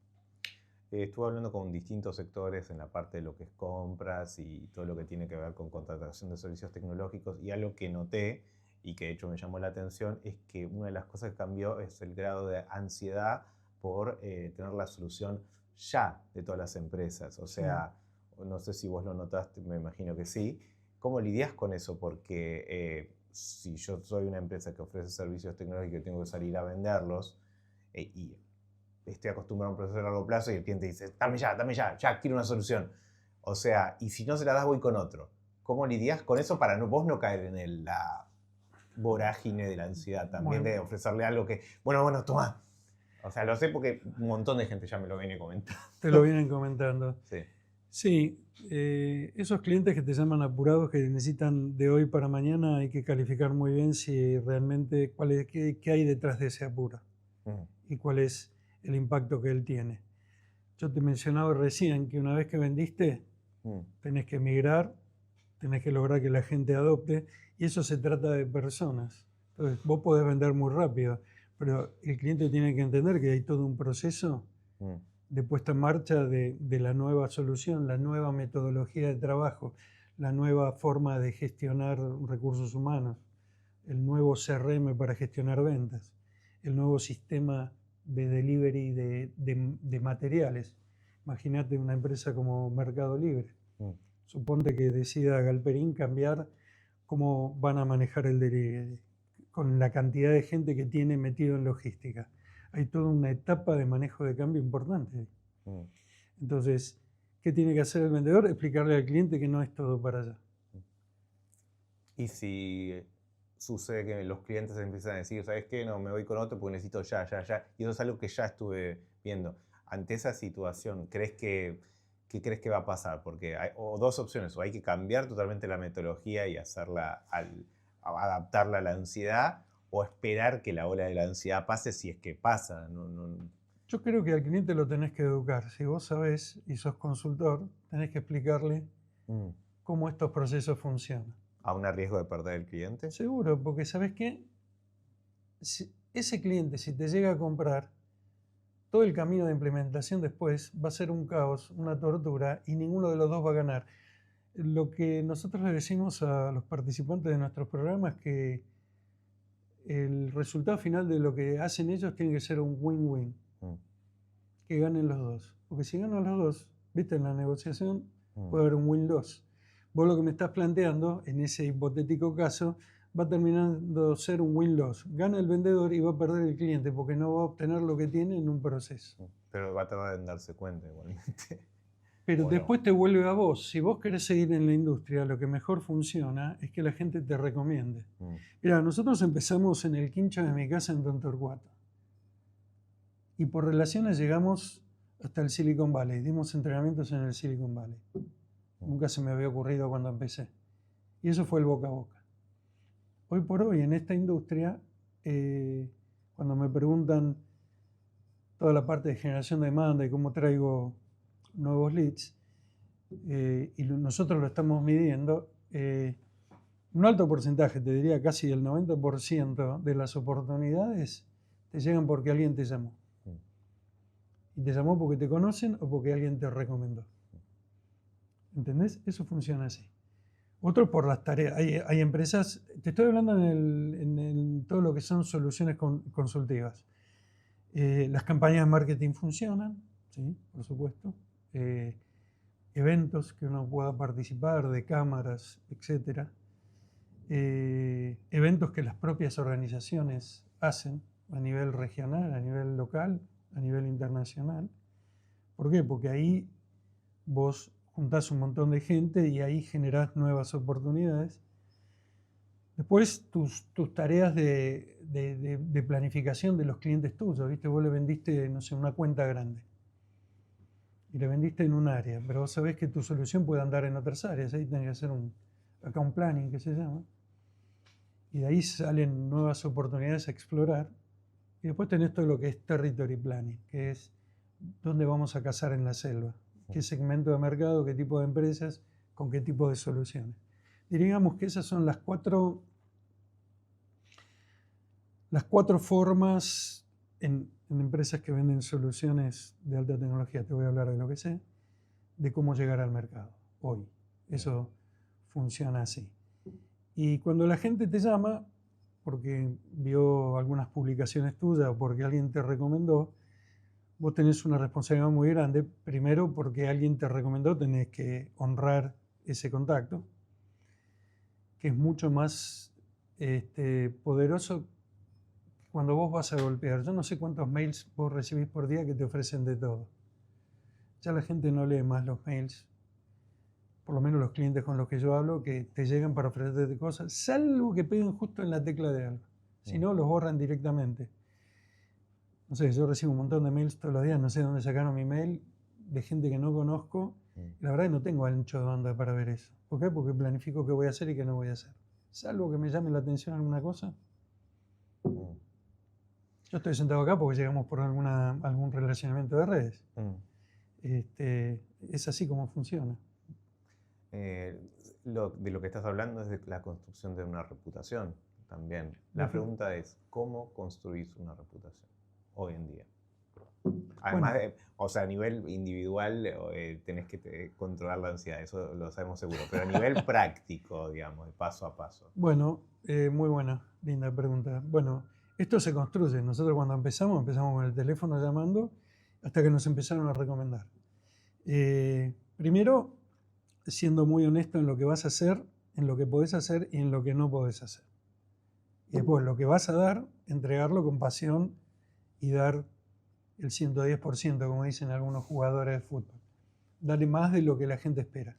Estuve hablando con distintos sectores en la parte de lo que es compras y todo lo que tiene que ver con contratación de servicios tecnológicos, y algo que noté y que de hecho me llamó la atención es que una de las cosas que cambió es el grado de ansiedad por tener la solución ya de todas las empresas. O sea, no sé si vos lo notaste, me imagino que sí. ¿Cómo lidias con eso? Porque si yo soy una empresa que ofrece servicios tecnológicos y tengo que salir a venderlos y estoy acostumbrado a un proceso de largo plazo y el cliente dice, dame ya, quiero una solución. O sea, y si no se la das, voy con otro. ¿Cómo lidias con eso para vos no caer en la vorágine de la ansiedad también, de ofrecerle algo que, bueno, toma? O sea, lo sé porque un montón de gente ya me lo viene comentando. Te lo vienen comentando. Sí. Sí, esos clientes que te llaman apurados, que necesitan de hoy para mañana, hay que calificar muy bien si realmente qué hay detrás de ese apuro y cuál es el impacto que él tiene. Yo te mencionaba recién que una vez que vendiste, tenés que migrar, tenés que lograr que la gente adopte, y eso se trata de personas. Entonces, vos podés vender muy rápido, pero el cliente tiene que entender que hay todo un proceso de puesta en marcha de la nueva solución, la nueva metodología de trabajo, la nueva forma de gestionar recursos humanos, el nuevo CRM para gestionar ventas, el nuevo sistema de delivery de materiales. Imagínate una empresa como Mercado Libre. Suponte que decida Galperín cambiar cómo van a manejar el delivery con la cantidad de gente que tiene metido en logística. Hay toda una etapa de manejo de cambio importante. Entonces, ¿qué tiene que hacer el vendedor? Explicarle al cliente que no es todo para allá. Y si sucede que los clientes empiezan a decir, ¿sabes qué? No, me voy con otro porque necesito ya. Y eso es algo que ya estuve viendo. Ante esa situación, ¿qué crees que va a pasar? Porque hay dos opciones: o hay que cambiar totalmente la metodología y adaptarla a la ansiedad, o esperar que la ola de la ansiedad pase, si es que pasa. Yo creo que al cliente lo tenés que educar. Si vos sabés y sos consultor, tenés que explicarle cómo estos procesos funcionan. ¿Aún hay riesgo de perder el cliente? Seguro, porque ¿sabés qué? Ese cliente, si te llega a comprar, todo el camino de implementación después va a ser un caos, una tortura, y ninguno de los dos va a ganar. Lo que nosotros le decimos a los participantes de nuestros programas es que el resultado final de lo que hacen ellos tiene que ser un win-win, que ganen los dos. Porque si ganan los dos, viste, en la negociación puede haber un win-loss. Vos lo que me estás planteando, en ese hipotético caso, va terminando ser un win-loss. Gana el vendedor y va a perder el cliente porque no va a obtener lo que tiene en un proceso. Pero va a tardar en darse cuenta igualmente. Pero después te vuelve a vos. Si vos querés seguir en la industria, lo que mejor funciona es que la gente te recomiende. Mira, nosotros empezamos en el quincho de mi casa en Don Torcuato. Y por relaciones llegamos hasta el Silicon Valley. Dimos entrenamientos en el Silicon Valley. Nunca se me había ocurrido cuando empecé. Y eso fue el boca a boca. Hoy por hoy, en esta industria, cuando me preguntan toda la parte de generación de demanda y cómo traigo nuevos leads, y nosotros lo estamos midiendo, un alto porcentaje, te diría casi el 90% de las oportunidades te llegan porque alguien te llamó. Y te llamó porque te conocen o porque alguien te recomendó. ¿Entendés? Eso funciona así. Otro por las tareas. Hay empresas, te estoy hablando en todo lo que son soluciones consultivas. Las campañas de marketing funcionan, sí, por supuesto. Eventos que uno pueda participar, de cámaras, etc. Eventos que las propias organizaciones hacen a nivel regional, a nivel local, a nivel internacional. ¿Por qué? Porque ahí vos juntás un montón de gente y ahí generás nuevas oportunidades. Después tus tareas de planificación de los clientes tuyos, ¿viste? Vos le vendiste, no sé, una cuenta grande y le vendiste en un área, pero vos sabés que tu solución puede andar en otras áreas, ahí tenés que hacer un account planning, que se llama, y de ahí salen nuevas oportunidades a explorar. Y después tenés todo lo que es territory planning, que es dónde vamos a cazar en la selva, qué segmento de mercado, qué tipo de empresas, con qué tipo de soluciones. Diríamos que esas son las cuatro formas en empresas que venden soluciones de alta tecnología, te voy a hablar de lo que sé, de cómo llegar al mercado hoy. Eso funciona así. Y cuando la gente te llama, porque vio algunas publicaciones tuyas o porque alguien te recomendó, vos tenés una responsabilidad muy grande. Primero, porque alguien te recomendó, tenés que honrar ese contacto, que es mucho más poderoso cuando vos vas a golpear. Yo no sé cuántos mails vos recibís por día que te ofrecen de todo. Ya la gente no lee más los mails, por lo menos los clientes con los que yo hablo, que te llegan para ofrecerte cosas, salvo que peguen justo en la tecla de algo. Si no, los borran directamente. No sé, yo recibo un montón de mails todos los días, no sé de dónde sacaron mi mail, de gente que no conozco. La verdad es que no tengo ancho de banda para ver eso. ¿Por qué? Porque planifico qué voy a hacer y qué no voy a hacer. Salvo que me llame la atención alguna cosa. Yo estoy sentado acá porque llegamos por algún relacionamiento de redes. Es así como funciona. De lo que estás hablando es de la construcción de una reputación también. La pregunta es, ¿cómo construís una reputación hoy en día? Además de, o sea, a nivel individual tenés que controlar la ansiedad, eso lo sabemos seguro, pero a nivel práctico, digamos, de paso a paso. Bueno, muy buena, linda pregunta. Bueno, esto se construye. Nosotros cuando empezamos con el teléfono llamando hasta que nos empezaron a recomendar. Primero, siendo muy honesto en lo que vas a hacer, en lo que podés hacer y en lo que no podés hacer. Y después, lo que vas a dar, entregarlo con pasión y dar el 110%, como dicen algunos jugadores de fútbol. Darle más de lo que la gente espera.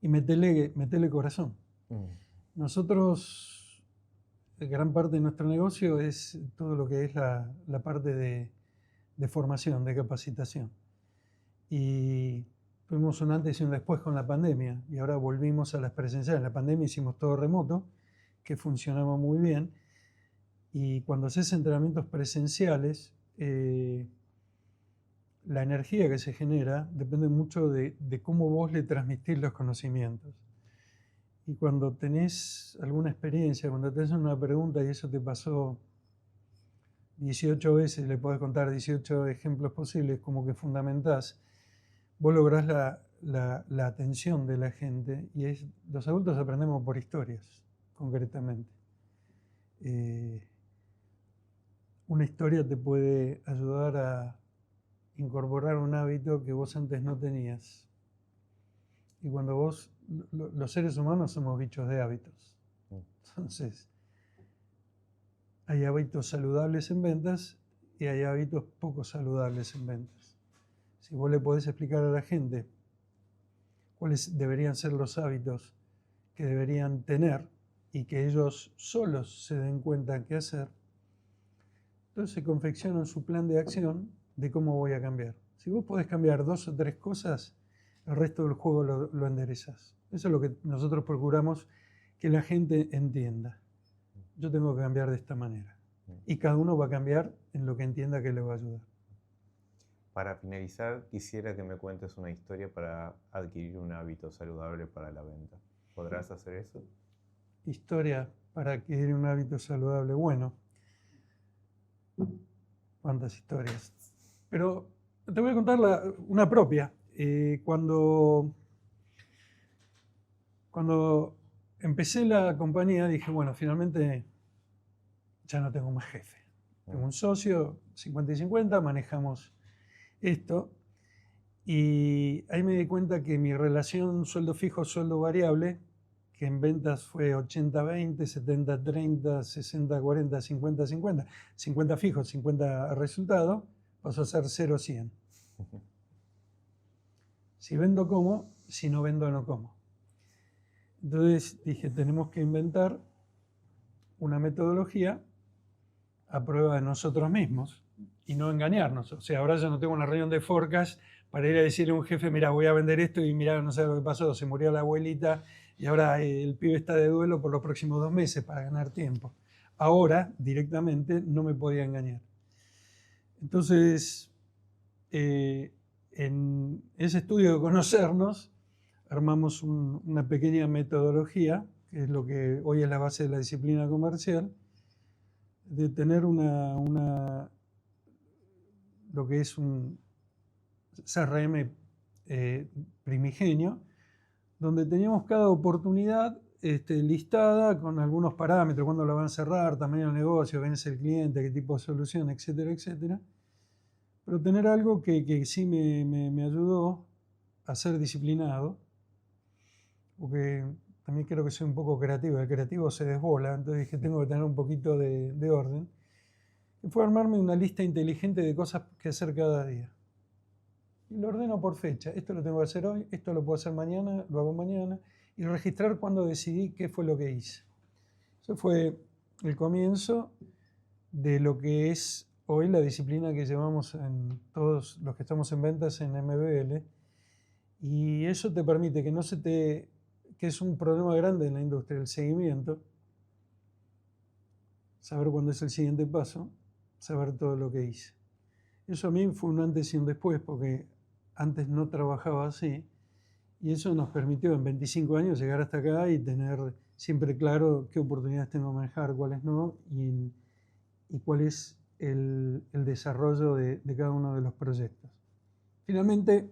Y metele corazón. Nosotros, gran parte de nuestro negocio es todo lo que es la parte de formación, de capacitación. Y tuvimos un antes y un después con la pandemia y ahora volvimos a las presenciales. En la pandemia hicimos todo remoto, que funcionaba muy bien. Y cuando haces entrenamientos presenciales, la energía que se genera depende mucho de cómo vos le transmitís los conocimientos. Y cuando tenés alguna experiencia, cuando te hacen una pregunta y eso te pasó 18 veces, le podés contar 18 ejemplos posibles, como que fundamentás, vos lográs la atención de la gente. Y los adultos aprendemos por historias, concretamente. Una historia te puede ayudar a incorporar un hábito que vos antes no tenías. Y cuando los seres humanos somos bichos de hábitos. Entonces, hay hábitos saludables en ventas y hay hábitos poco saludables en ventas. Si vos le podés explicar a la gente cuáles deberían ser los hábitos que deberían tener y que ellos solos se den cuenta qué hacer, entonces se confeccionan su plan de acción de cómo voy a cambiar. Si vos podés cambiar 2 o 3 cosas, el resto del juego lo enderezás. Eso es lo que nosotros procuramos que la gente entienda. Yo tengo que cambiar de esta manera. Y cada uno va a cambiar en lo que entienda que le va a ayudar. Para finalizar, quisiera que me cuentes una historia para adquirir un hábito saludable para la venta. ¿Podrás hacer eso? Historia para adquirir un hábito saludable. Bueno, cuántas historias. Pero te voy a contar una propia. Cuando Cuando empecé la compañía dije, bueno, finalmente ya no tengo más jefe. Tengo un socio, 50 y 50, manejamos esto. Y ahí me di cuenta que mi relación sueldo fijo, sueldo variable, que en ventas fue 80-20, 70-30, 60-40, 50-50, 50 fijo, 50 resultado, pasó a ser 0-100. Si vendo, como; si no vendo, no como. Entonces dije, tenemos que inventar una metodología a prueba de nosotros mismos y no engañarnos. O sea, ahora ya no tengo una reunión de forecast para ir a decirle a un jefe, mira, voy a vender esto y mira, no sé lo que pasó, se murió la abuelita y ahora el pibe está de duelo por los próximos 2 meses para ganar tiempo. Ahora, directamente, no me podía engañar. Entonces, en ese estudio de conocernos, armamos una pequeña metodología, que es lo que hoy es la base de la disciplina comercial, de tener lo que es un CRM primigenio, donde teníamos cada oportunidad listada con algunos parámetros: cuándo la van a cerrar, tamaño del negocio, vence el cliente, qué tipo de solución, etcétera, etcétera. Pero tener algo que sí me ayudó a ser disciplinado, porque también creo que soy un poco creativo, el creativo se desbola, entonces dije, tengo que tener un poquito de orden, que fue armarme una lista inteligente de cosas que hacer cada día. Y lo ordeno por fecha: esto lo tengo que hacer hoy, esto lo puedo hacer mañana, lo hago mañana, y registrar cuando decidí qué fue lo que hice. Eso fue el comienzo de lo que es hoy la disciplina que llevamos en todos los que estamos en ventas en MBL, y eso te permite que es un problema grande en la industria, el seguimiento, saber cuándo es el siguiente paso, saber todo lo que hice. Eso a mí fue un antes y un después, porque antes no trabajaba así, y eso nos permitió en 25 años llegar hasta acá y tener siempre claro qué oportunidades tengo que manejar, cuáles no, y cuál es el desarrollo de cada uno de los proyectos. Finalmente,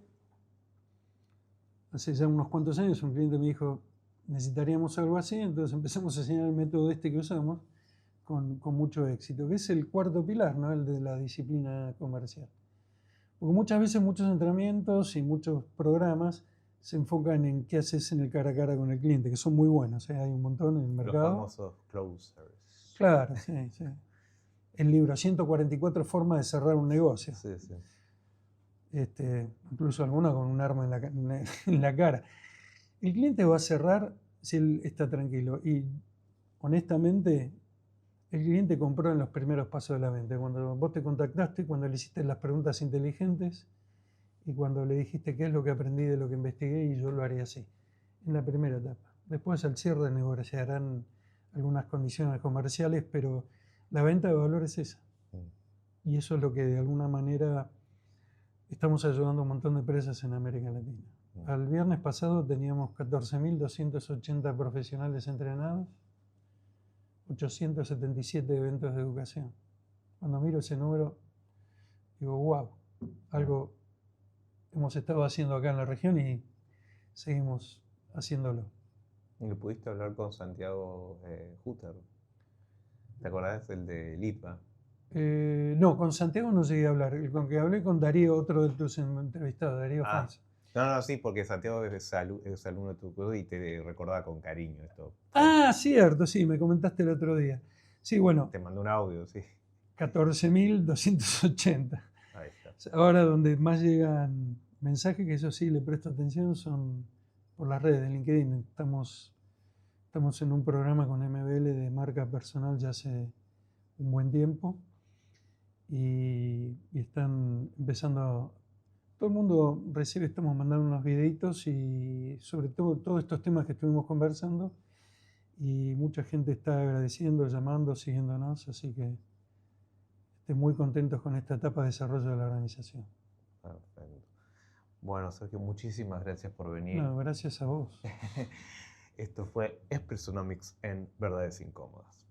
hace ya unos cuantos años, un cliente me dijo, necesitaríamos algo así, entonces empezamos a enseñar el método que usamos con mucho éxito, que es el cuarto pilar, ¿no? El de la disciplina comercial. Porque muchas veces muchos entrenamientos y muchos programas se enfocan en qué haces en el cara a cara con el cliente, que son muy buenos, ¿eh? Hay un montón en el mercado. Los famosos closers. Claro, sí, sí. El libro, 144 formas de cerrar un negocio. Sí, sí. Incluso alguna con un arma en la cara. El cliente va a cerrar si él está tranquilo. Y honestamente, el cliente compró en los primeros pasos de la venta. Cuando vos te contactaste, cuando le hiciste las preguntas inteligentes y cuando le dijiste qué es lo que aprendí de lo que investigué y yo lo haré así, en la primera etapa. Después, al cierre, negociarán algunas condiciones comerciales, pero la venta de valor es esa. Y eso es lo que de alguna manera estamos ayudando a un montón de empresas en América Latina. Al viernes pasado teníamos 14.280 profesionales entrenados, 877 eventos de educación. Cuando miro ese número, digo, wow, algo hemos estado haciendo acá en la región y seguimos haciéndolo. ¿Y pudiste hablar con Santiago Hutter? ¿Te acordás del de Litva? No, con Santiago no llegué a hablar. Con que hablé con Darío, otro de tus entrevistados, Darío Fanza. No, sí, porque Santiago es alumno de tu curso y te recordaba con cariño esto. Ah, cierto, sí, me comentaste el otro día. Sí, bueno. Te mandó un audio, sí. 14.280. Ahí está. Ahora donde más llegan mensajes, que eso sí le presto atención, son por las redes de LinkedIn. Estamos en un programa con MBL de marca personal ya hace un buen tiempo y están empezando, todo el mundo recibe, estamos mandando unos videitos y sobre todo todos estos temas que estuvimos conversando, y mucha gente está agradeciendo, llamando, siguiéndonos, así que estoy muy contentos con esta etapa de desarrollo de la organización. Perfecto. Bueno, Sergio, muchísimas gracias por venir. No, gracias a vos. Esto fue Expressonomics en Verdades Incómodas.